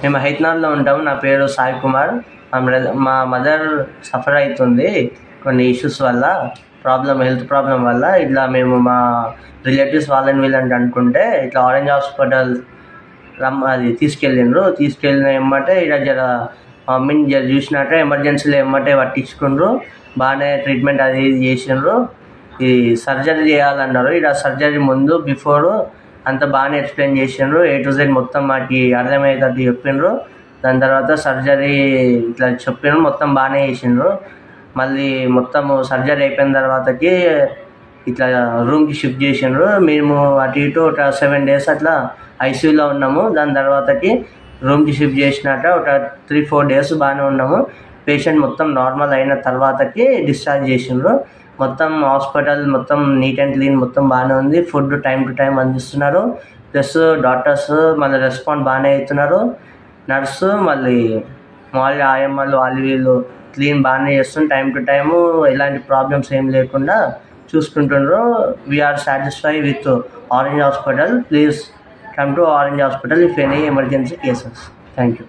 మేము హైదరాబాద్లో ఉంటాము. నా పేరు సాయి కుమార్. మా మదర్ సఫర్ అవుతుంది కొన్ని ఇష్యూస్ వల్ల, హెల్త్ ప్రాబ్లం వల్ల. ఇట్లా మేము మా రిలేటివ్స్ వాళ్ళని వీళ్ళని అనుకుంటే ఇట్లా ఆరెంజ్ హాస్పిటల్ అది తీసుకెళ్ళిన ఎమ్మటే ఇక్కడ జర మమ్మీని చూసినట్టే ఎమర్జెన్సీలో ఎమ్మటే పట్టించుకుండ్రు. బాగానే ట్రీట్మెంట్ అది చేసిండ్రు. ఈ సర్జరీ చేయాలన్నారు. ఇక్కడ సర్జరీ ముందు బిఫోర్ అంతా బాగానే ఎక్స్ప్లెయిన్ చేసిండ్రు. A to Z మొత్తం మాకు అర్థమయ్యేటట్టు చెప్పిండ్రు. దాని తర్వాత సర్జరీ ఇట్లా చెప్పిండ్రు, మొత్తం బాగానే చేసిండ్రు. మళ్ళీ మొత్తం సర్జరీ అయిపోయిన తర్వాతకి ఇట్లా రూమ్కి షిఫ్ట్ చేసిండ్రు. మేము అటు ఇటు ఒక 7 days అట్లా ఐసీయూలో ఉన్నాము. దాని తర్వాతకి రూమ్కి షిఫ్ట్ చేసినట్ట ఒక 3-4 days బాగానే ఉన్నాము. పేషెంట్ మొత్తం నార్మల్ అయిన తర్వాతకి డిశ్చార్జ్ చేసిండ్రు. మొత్తం హాస్పిటల్ మొత్తం నీట్ అండ్ క్లీన్ మొత్తం బాగానే ఉంది. ఫుడ్ టైం టు టైం అందిస్తున్నారు. ప్లస్ డాక్టర్స్ మళ్ళీ రెస్పాండ్ బాగానే అవుతున్నారు. నర్సు మళ్ళీ ఆయమ్మలు వాళ్ళు వీళ్ళు క్లీన్ బాగానే చేస్తున్నారు. టైం టు టైము ఎలాంటి ప్రాబ్లమ్స్ ఏం లేకుండా చూసుకుంటున్నారు. We are satisfy with Orange Hospital. Please come to Orange Hospital if any emergency cases. Thank you.